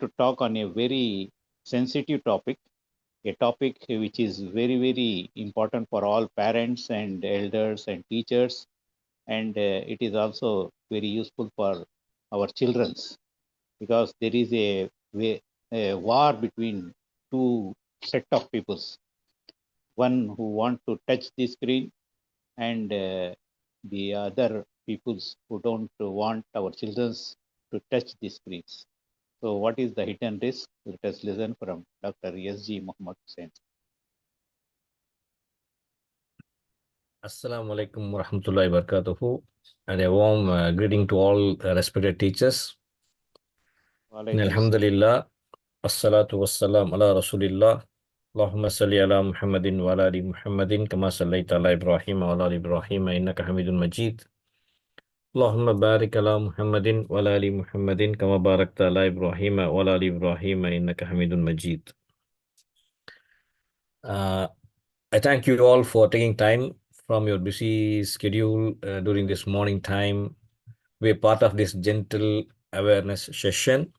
to talk on a very sensitive topic, a topic which is very, very important for all parents and elders and teachers. And it is also very useful for our children's because there is a war between two set of peoples. One who want to touch the screen and the other peoples who don't want our children's to touch the screens. So, what is the hidden risk? Let us listen from Dr. S.G. Mohammed Hussain. Assalamu alaikum warahmatullahi wabarakatuh, and a warm greeting to all respected teachers. Alhamdulillah, assalatu wassalam ala rasulillah. Allahumma salli ala Muhammadin wa ala ali Muhammadin kama sallaita ala Ibrahim wa ala ali Ibrahim innaka Hamidun Majid. Allahumma barik ala Muhammadin wa ala ali Muhammadin kama barakta ala Ibrahim wa ala ali Ibrahim innaka Hamidun Majid. I thank you all for taking time from your busy schedule during this morning time. We're part of this gentle awareness session.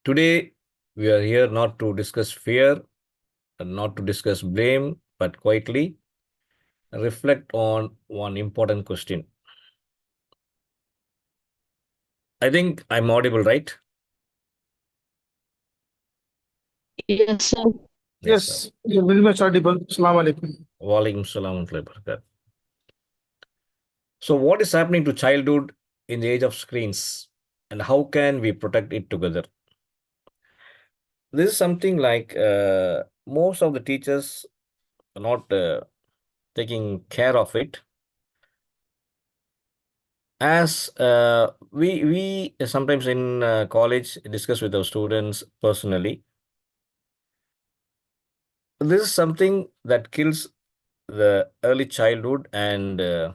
Today, we are here not to discuss fear, not to discuss blame, but quietly reflect on one important question. I think I'm audible, right? Yes, sir. Yes, you're very much audible. Assalamu alaikum. Walaikum salam wa rahmatullahi. So what is happening to childhood in the age of screens, and how can we protect it together? This is something like most of the teachers are not taking care of it. As we sometimes in college discuss with our students personally, this is something that kills the early childhood, and the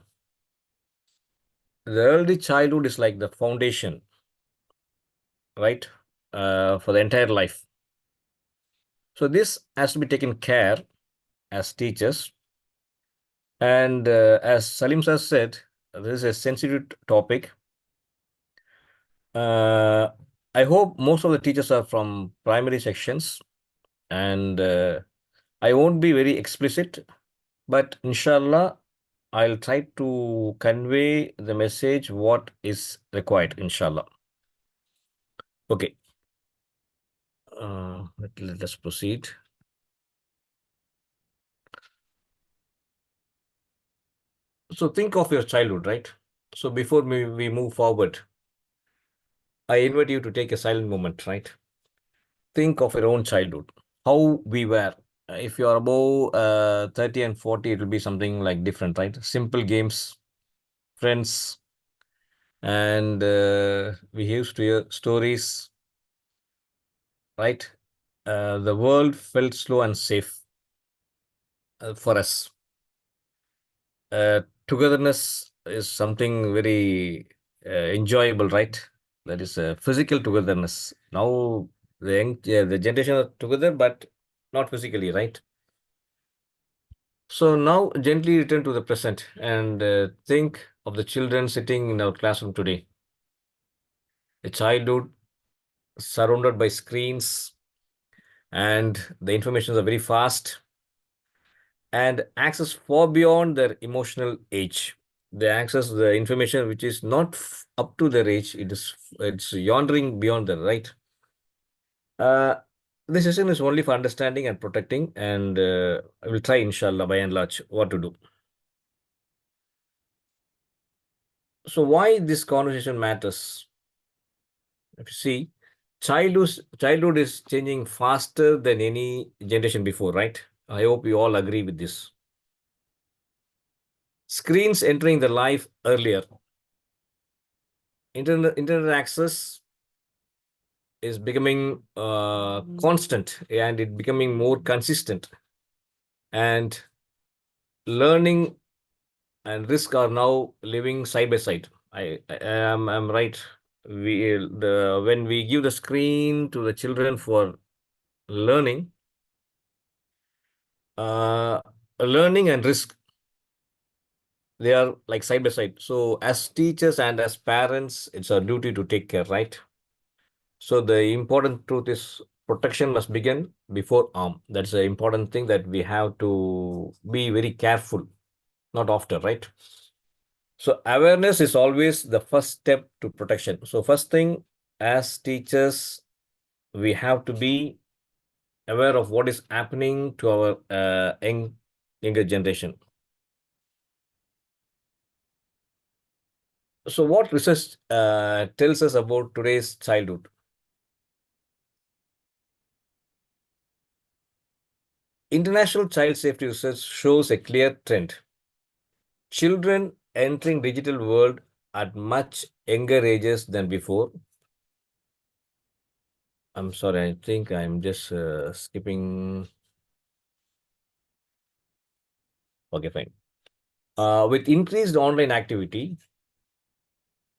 early childhood is like the foundation, right, for the entire life. So this has to be taken care as teachers. And as Salim sir said, this is a sensitive topic. I hope most of the teachers are from primary sections, and I won't be very explicit, but inshallah, I'll try to convey the message what is required, inshallah. Okay. Let us proceed. So think of your childhood, right? So before we move forward, I invite you to take a silent moment, right? Think of your own childhood, how we were. If you are above 30 and 40, it will be something like different, right? Simple games, friends, and we used to hear stories, right? The world felt slow and safe for us. Togetherness is something very enjoyable, right? That is physical togetherness. Now the generation are together, but not physically, right? So now gently return to the present and think of the children sitting in our classroom today. A childhood surrounded by screens, and the information is very fast and access far beyond their emotional age. They access the information which is not up to their age. It's yawning beyond the right. This session is only for understanding and protecting, and I will try, inshallah, by and large, what to do. So why this conversation matters? If you see, childhood is changing faster than any generation before, right? I hope you all agree with this. Screens entering the life earlier. Internet access is becoming constant, and it becoming more consistent. And learning and risk are now living side by side. I'm right. When we give the screen to the children for learning, learning and risk, they are like side by side. So as teachers and as parents, it's our duty to take care, right? So the important truth is protection must begin before harm. That's the important thing that we have to be very careful, not after, right? So awareness is always the first step to protection. So first thing, as teachers, we have to be aware of what is happening to our younger generation. So what research tells us about today's childhood? International child safety research shows a clear trend. Children entering digital world at much younger ages than before. I'm sorry, I think I'm just skipping. Okay, fine. With increased online activity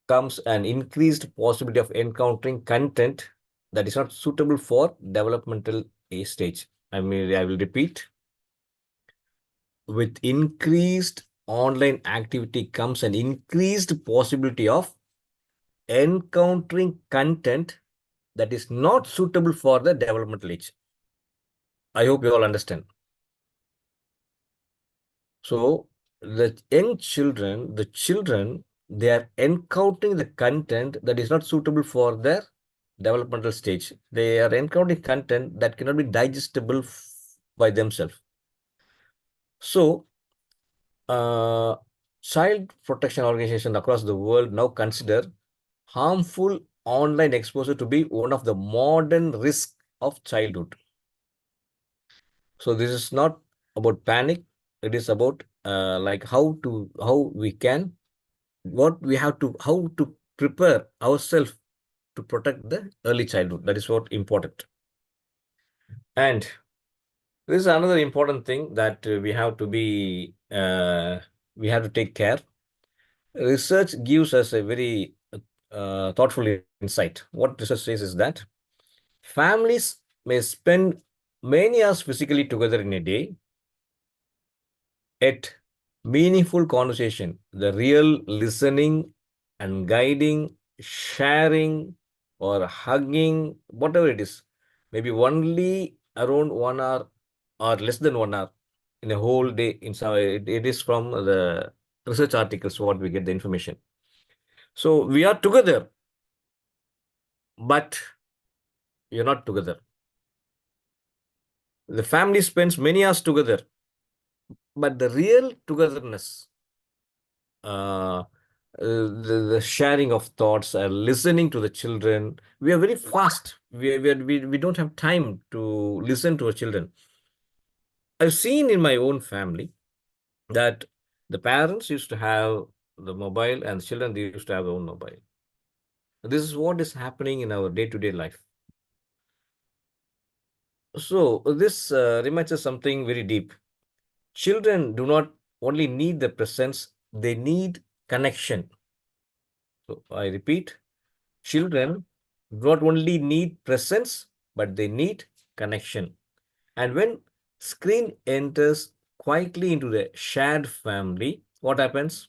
comes an increased possibility of encountering content that is not suitable for developmental stage. I mean, I will repeat. With increased online activity comes an increased possibility of encountering content that is not suitable for the developmental age. I hope you all understand. So the young children, they are encountering the content that is not suitable for their developmental stage. They are encountering content that cannot be digestible by themselves. So child protection organizations across the world now consider harmful online exposure to be one of the modern risks of childhood. So this is not about panic. It is about like how we can, what we have to, how to prepare ourselves to protect the early childhood. That is what important. And this is another important thing that we have to take care. Research gives us a very thoughtful insight. What research says is that families may spend many hours physically together in a day, yet meaningful conversation, the real listening and guiding, sharing or hugging, whatever it is, maybe only around 1 hour or less than 1 hour in a whole day. In some, it is from the research articles what we get the information. So we are together, but you're not together. The family spends many hours together, but the real togetherness, the sharing of thoughts, listening to the children, we are very fast. We don't have time to listen to our children. I've seen in my own family that the parents used to have the mobile and the children, they used to have their own mobile. This is what is happening in our day-to-day life. So this reminds us something very deep. Children do not only need the presence, they need connection. So I repeat, children not only need presence, but they need connection. And when screen enters quietly into the shared family, what happens?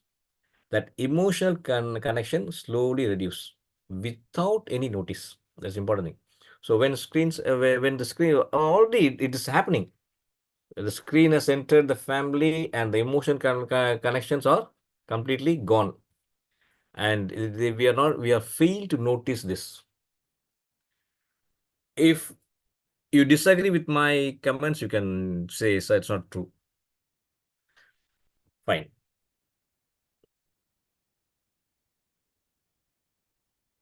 That emotional connection slowly reduce without any notice. That's important thing. So when screens, when the screen already it is happening, the screen has entered the family and the emotion connections are completely gone. And we are failed to notice this. If you disagree with my comments, you can say, so it's not true. Fine.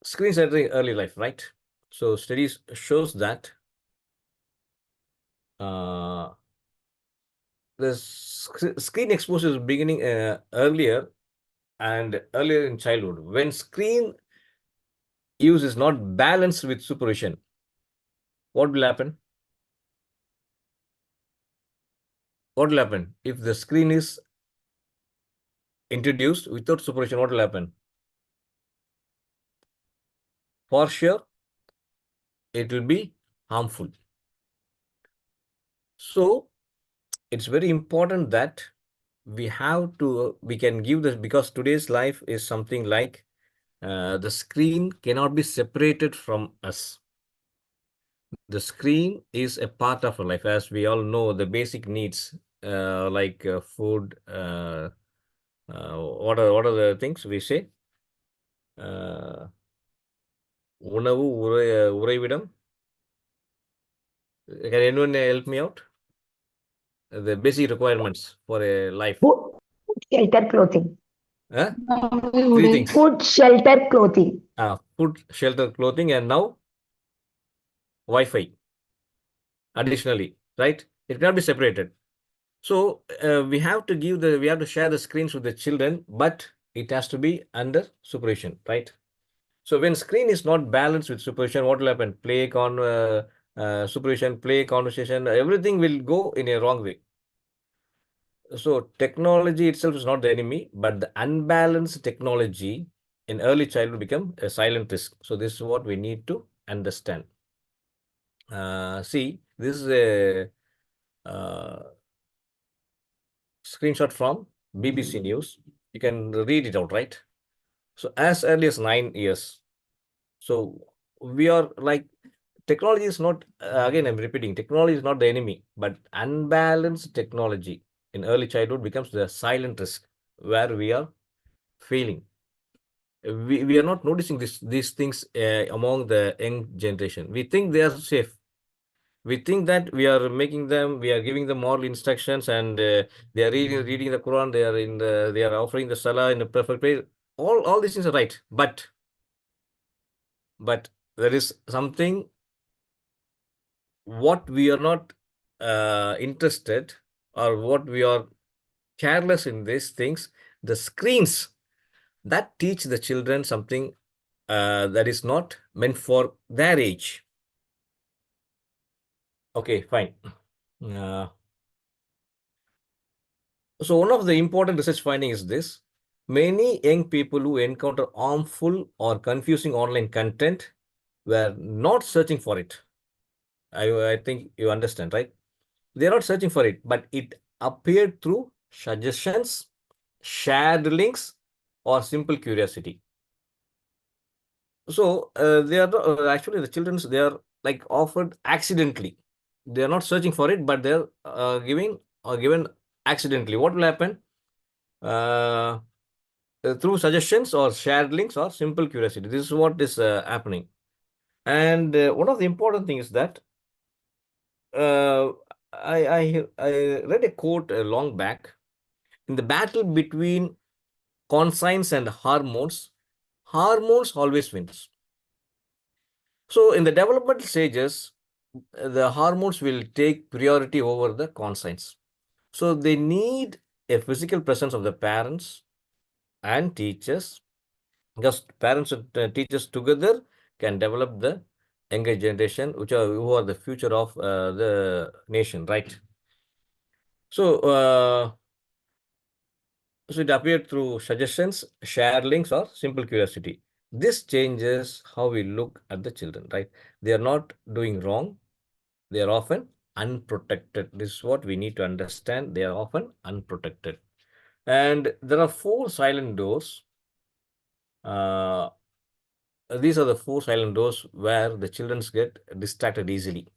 Screens entering early life, right? So studies shows that the screen exposure is beginning earlier and earlier in childhood. When screen use is not balanced with supervision, what will happen? What will happen? If the screen is introduced without supervision, what will happen? For sure, it will be harmful. So it's very important that we can give this, because today's life is something like the screen cannot be separated from us. The screen is a part of our life, as we all know, the basic needs like food. What are the things we say? உணவு, உறைவிடம். Can anyone help me out? The basic requirements for a life. Food, shelter, clothing. Huh? Food, Three things. Food, shelter, clothing. Food, shelter, clothing, and now Wi-Fi. Additionally, right? It cannot be separated. So we have to share the screens with the children, but it has to be under supervision, right? So when screen is not balanced with supervision, what will happen? Supervision, play, conversation, everything will go in a wrong way. So technology itself is not the enemy, but the unbalanced technology in early childhood become a silent risk. So this is what we need to understand. See, this is a screenshot from BBC News. You can read it out, right? So as early as 9 years. So we are like, technology is not, again, I'm repeating, technology is not the enemy, but unbalanced technology in early childhood becomes the silent risk where we are failing. We are not noticing these things among the young generation. We think they are safe. We think that we are giving them moral instructions, and they are reading the Quran, they are offering the Salah in a perfect way. All these things are right, but there is something what we are not interested, or what we are careless in these things, the screens that teach the children something that is not meant for their age. Okay, fine. So one of the important research finding is this: many young people who encounter harmful or confusing online content were not searching for it. I think you understand, right? They're not searching for it, but it appeared through suggestions, shared links, or simple curiosity. So they are actually the children's, they are like offered accidentally. They are not searching for it, but they're given accidentally. What will happen? Through suggestions or shared links or simple curiosity. This is what is happening. And one of the important things is that uh, I read a quote long back. In the battle between conscience and hormones always wins. So in the developmental stages, the hormones will take priority over the conscience. So they need a physical presence of the parents and teachers, because parents and teachers together can develop the younger generation, who are the future of the nation, right? So it appeared through suggestions, share links, or simple curiosity. This changes how we look at the children, right? They are not doing wrong. They are often unprotected. This is what we need to understand. They are often unprotected. And there are four silent doors. These are the four silent doors where the children get distracted easily.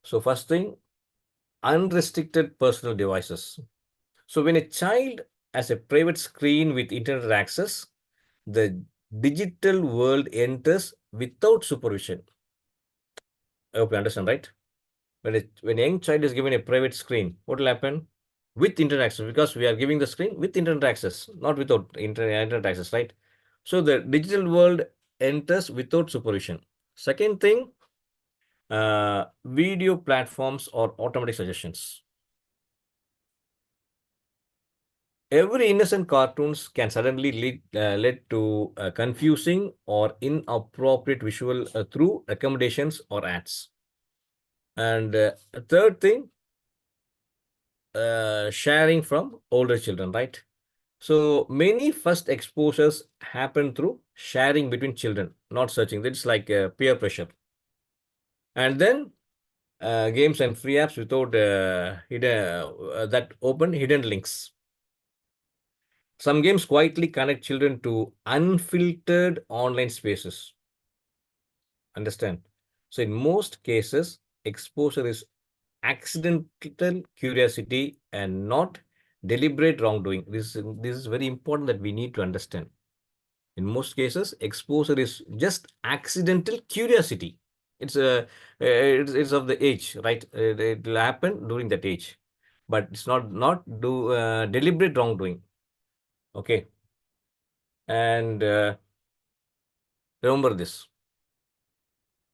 So first thing, unrestricted personal devices. So when a child has a private screen with internet access, the digital world enters without supervision. I hope you understand, right? When a young child is given a private screen, what will happen? With internet access, because we are giving the screen with internet access, not without internet access, right? So the digital world enters without supervision. Second thing, video platforms or automatic suggestions. Every innocent cartoons can suddenly lead to confusing or inappropriate visual through recommendations or ads. And third thing, sharing from older children, right? So many first exposures happen through sharing between children, not searching. It's like peer pressure. And then games and free apps without that open hidden links. Some games quietly connect children to unfiltered online spaces. Understand? So in most cases, exposure is accidental curiosity and not deliberate wrongdoing. This is very important that we need to understand. In most cases, exposure is just accidental curiosity. It's of the age, right? It will happen during that age, but it's not deliberate wrongdoing. Okay, and remember this.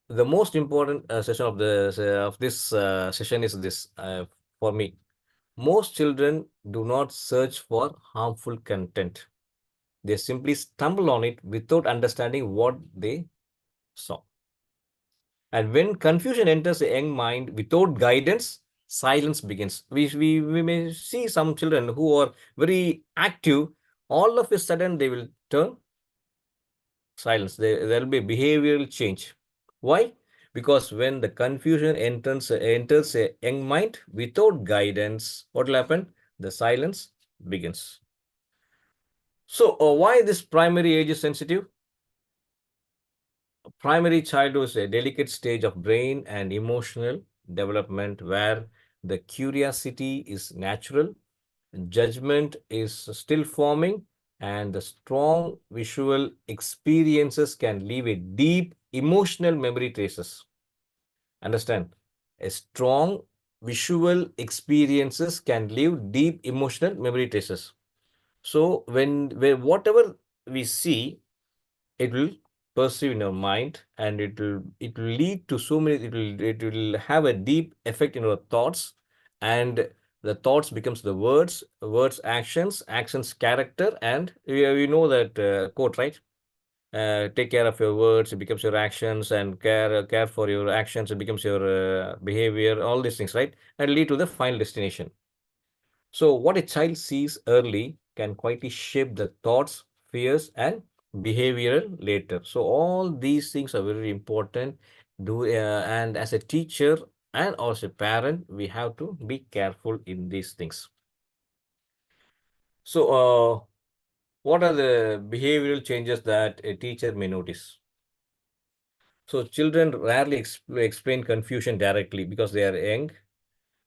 The most important session of this session is this for me. Most children do not search for harmful content. They simply stumble on it without understanding what they saw. And when confusion enters a young mind without guidance, silence begins. We may see some children who are very active, all of a sudden they will turn silence. There will be behavioral change. Why? Because when the confusion enters a young mind without guidance, what will happen? The silence begins. So, why this primary age is sensitive? Primary childhood is a delicate stage of brain and emotional development where the curiosity is natural, judgment is still forming, and the strong visual experiences can leave a deep emotional memory traces. Understand? A strong visual experiences can leave deep emotional memory traces. So when whatever we see, it will perceive in our mind, and it will lead to so many, it will have a deep effect in our thoughts, and the thoughts becomes the words actions character, and we know that quote, right? Take care of your words, it becomes your actions, and care for your actions, it becomes your behavior, all these things, right? And lead to the final destination. So, what a child sees early can quietly shape the thoughts, fears, and behavior later. So, all these things are very important. And as a teacher and as a parent, we have to be careful in these things. So, what are the behavioral changes that a teacher may notice? So, children rarely explain confusion directly because they are young,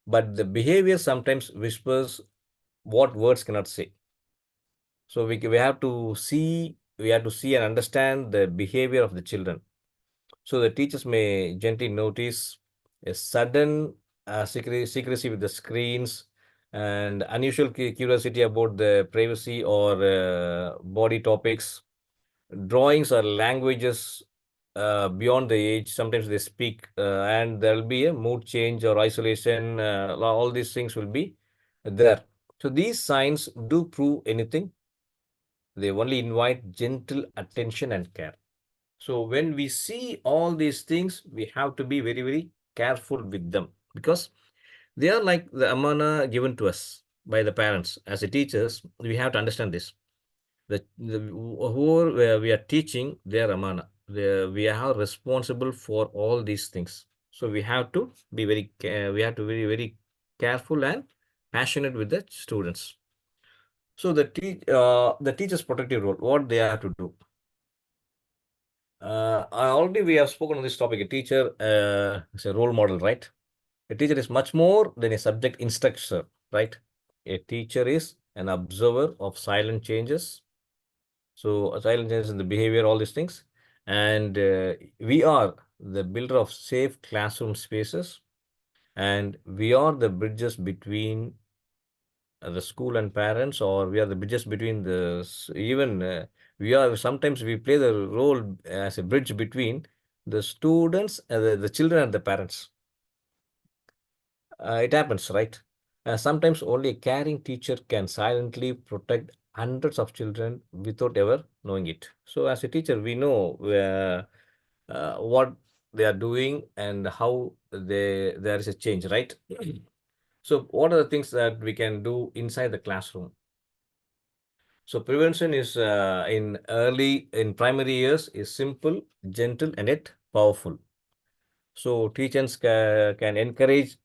but the behavior sometimes whispers what words cannot say. So we have to see and understand the behavior of the children. So the teachers may gently notice a sudden secrecy with the screens, and unusual curiosity about the privacy or body topics, drawings or languages beyond the age. Sometimes they speak, and there will be a mood change or isolation. All these things will be there. So these signs do prove anything. They only invite gentle attention and care. So when we see all these things, we have to be very, very careful with them, because they are like the amana given to us by the parents. As a teachers, we have to understand this. Who we are teaching, they are amana. We are responsible for all these things. So we have to be we have to be very careful and passionate with the students. So the teacher's protective role, what they have to do. Already we have spoken on this topic. A teacher is a role model, right? A teacher is much more than a subject instructor, right? A teacher is an observer of silent changes. So silent changes in the behavior, all these things. And we are the builder of safe classroom spaces, and we are the bridges between the school and parents, or we are the bridges between even we are sometimes we play the role as a bridge between the students and the children and the parents. It happens, right? Sometimes only a caring teacher can silently protect hundreds of children without ever knowing it. So as a teacher, we know what they are doing and how there is a change, right? So what are the things that we can do inside the classroom? So prevention is in primary years is simple, gentle, and yet powerful. So teachers can encourage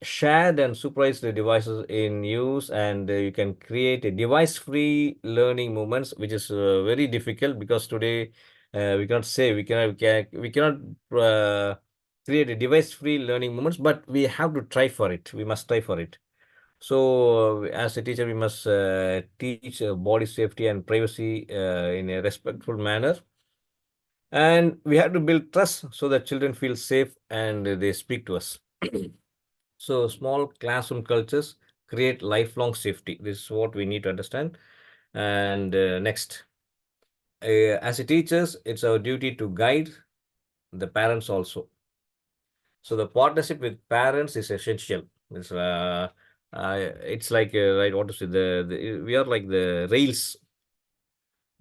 shared and supervised devices in use, and you can create a device-free learning movements, which is very difficult because today we cannot say we cannot create a device-free learning moments, but we have to try for it. We must try for it. So, as a teacher, we must teach body safety and privacy in a respectful manner. And we have to build trust so that children feel safe and they speak to us. So, small classroom cultures create lifelong safety. This is what we need to understand. And next, as a teachers, it's our duty to guide the parents also. So, the partnership with parents is essential. It's like right, what to say, we are like the rails,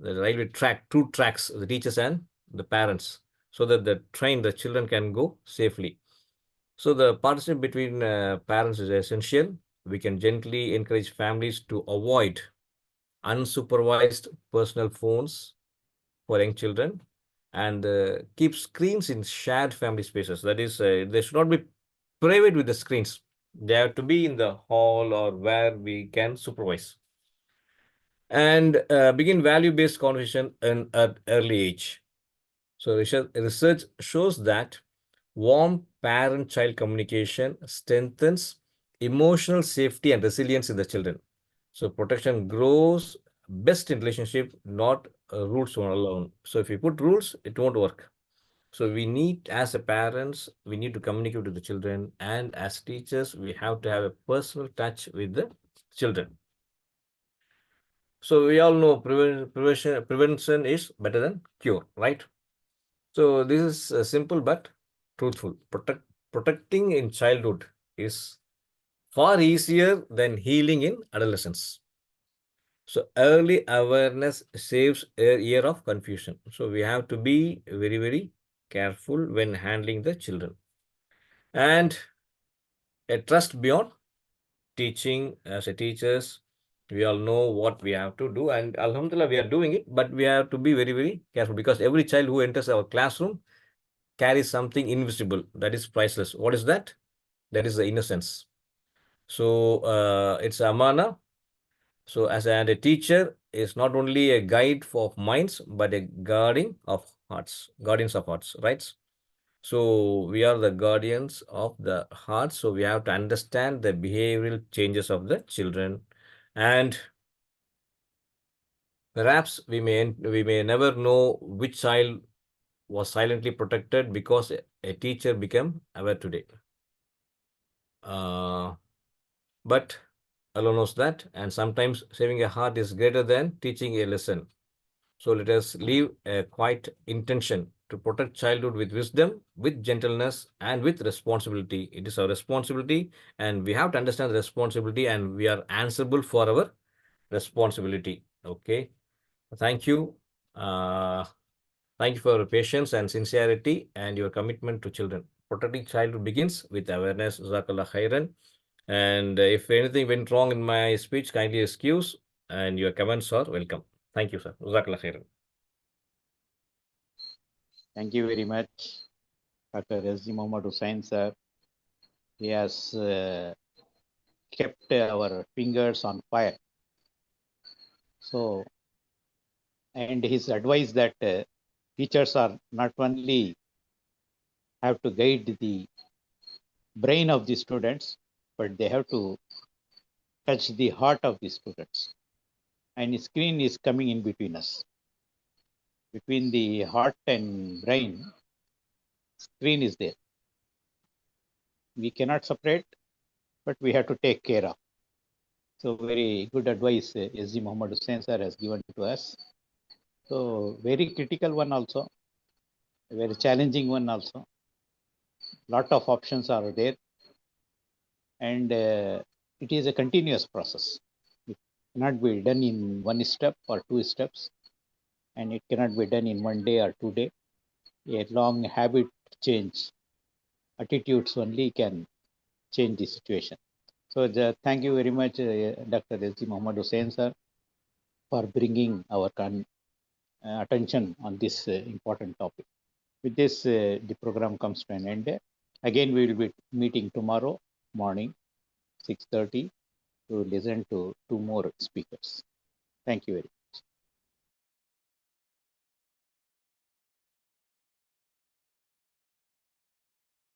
the railway track, two tracks, the teachers and the parents, so that the children can go safely. So the partnership between parents is essential. We can gently encourage families to avoid unsupervised personal phones for young children, and keep screens in shared family spaces. That is, they should not be private with the screens. They have to be in the hall or where we can supervise. And begin value-based conversation at early age. So research shows that warm parent-child communication strengthens emotional safety and resilience in the children. So protection grows best in relationship, not rules alone. So if you put rules, it won't work. So we need, as a parents, we need to communicate with the children, and as teachers, we have to have a personal touch with the children. So we all know prevention is better than cure, right? So this is simple but truthful. Protecting in childhood is far easier than healing in adolescence. So early awareness saves a year of confusion. So we have to be very, very careful when handling the children. And a trust beyond teaching. As a teachers, we all know what we have to do, and alhamdulillah we are doing it, but we have to be very, very careful, because every child who enters our classroom carries something invisible that is priceless. What is that? That is the innocence. So it's amana. So as a teacher is not only a guide for minds, but a guardians of hearts, right? So we are the guardians of the heart. So we have to understand the behavioral changes of the children, and perhaps we may never know which child was silently protected because a teacher became aware today. But Allah knows that, and sometimes saving a heart is greater than teaching a lesson. So let us leave a quiet intention to protect childhood with wisdom, with gentleness, and with responsibility. It is our responsibility, and we have to understand the responsibility, and we are answerable for our responsibility. Okay. Thank you. Thank you for your patience and sincerity and your commitment to children. Protecting childhood begins with awareness. Jazakallah khairan. And if anything went wrong in my speech, kindly excuse, and your comments are welcome. Thank you, sir. Jazakallah khairan. Thank you very much, Dr. S.G. Mohammed Hussain, sir. He has kept our fingers on fire. So, and his advice that teachers are not only have to guide the brain of the students, but they have to touch the heart of the students. And screen is coming in between us. Between the heart and brain, screen is there. We cannot separate, but we have to take care of. So very good advice S.G. Mohammed Hussain sir has given to us. So very critical one also, a very challenging one also. Lot of options are there, and it is a continuous process. It cannot be done in one step or two steps, and it cannot be done in 1 day or 2 day. A long habit change, attitudes only can change the situation. So thank you very much, Dr. S.G. Mohammed Hussain sir, for bringing our attention on this important topic. With this, the program comes to an end. Again, we will be meeting tomorrow morning, 6:30, to listen to two more speakers. Thank you very much.